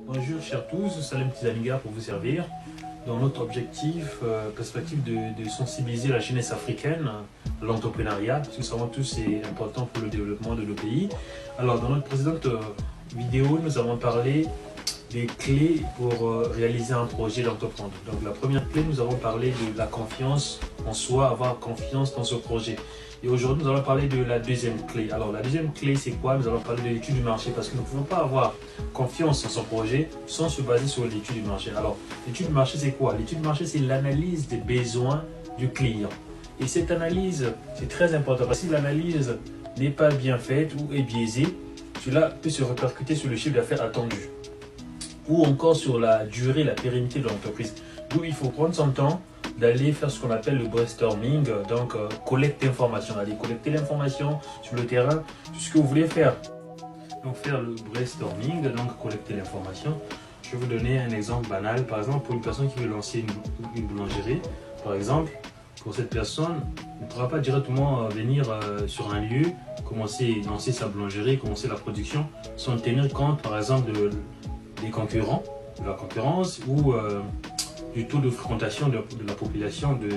Bonjour chers tous, Salem Tizaniga pour vous servir. Dans notre objectif, perspective de sensibiliser la jeunesse africaine à l'entrepreneuriat, parce que nous savons tous c'est important pour le développement de nos pays. Alors dans notre précédente vidéo, nous avons parlé des clés pour réaliser un projet d'entreprendre. Donc la première clé, nous avons parlé de la confiance en soi, avoir confiance dans ce projet. Et aujourd'hui, nous allons parler de la deuxième clé. Alors la deuxième clé, c'est quoi? Nous allons parler de l'étude du marché parce que nous ne pouvons pas avoir confiance en son projet sans se baser sur l'étude du marché. Alors l'étude du marché, c'est quoi? L'étude du marché, c'est l'analyse des besoins du client. Et cette analyse, c'est très important parce que si l'analyse n'est pas bien faite ou est biaisée, cela peut se répercuter sur le chiffre d'affaires attendu ou encore sur la durée, la pérennité de l'entreprise. D'où il faut prendre son temps d'aller faire ce qu'on appelle le brainstorming, donc collecte d'informations, aller collecter l'information sur le terrain, tout ce que vous voulez faire. Donc faire le brainstorming, donc collecter l'information. Je vais vous donner un exemple banal, par exemple pour une personne qui veut lancer une boulangerie, par exemple, pour cette personne, ne pourra pas directement venir sur un lieu, commencer à lancer sa boulangerie, commencer la production, sans tenir compte par exemple des concurrents, de la concurrence ou du taux de fréquentation de la population de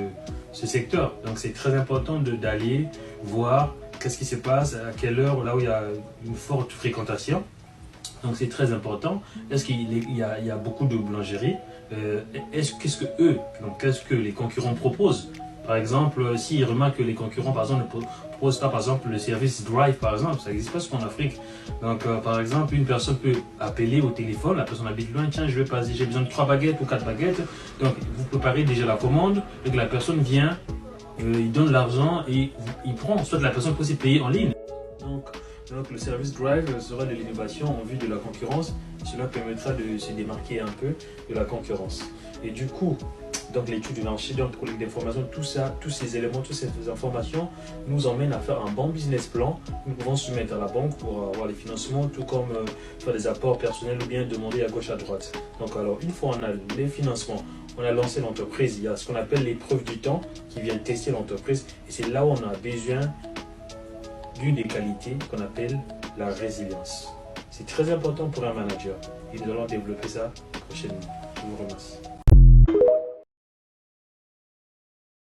ce secteur. Donc c'est très important d'aller voir qu'est-ce qui se passe, à quelle heure, là où il y a une forte fréquentation. Donc c'est très important. Est-ce qu'il y a beaucoup de boulangeries? Qu'est-ce que les concurrents proposent? Par exemple, s'ils remarquent que les concurrents, par exemple, ne proposent pas, par exemple, le service Drive, par exemple, ça n'existe pas en Afrique. Donc, par exemple, une personne peut appeler au téléphone, la personne habite loin, tiens, j'ai besoin de 3 baguettes ou 4 baguettes. Donc, vous préparez déjà la commande, et que la personne vient, il donne l'argent et il prend. Soit la personne peut aussi payer en ligne. Donc le service Drive sera de l'innovation en vue de la concurrence. Cela permettra de se démarquer un peu de la concurrence. Et du coup, donc l'étude du marché, donc collecte d'informations, tout ça, tous ces éléments, toutes ces informations nous emmènent à faire un bon business plan. Nous pouvons se mettre à la banque pour avoir les financements, tout comme faire des apports personnels ou bien demander à gauche à droite. Donc alors, une fois on a les financements, on a lancé l'entreprise, il y a ce qu'on appelle l'épreuve du temps qui vient tester l'entreprise. Et c'est là où on a besoin d'une des qualités qu'on appelle la résilience. C'est très important pour un manager et nous allons développer ça prochainement. Je vous remercie.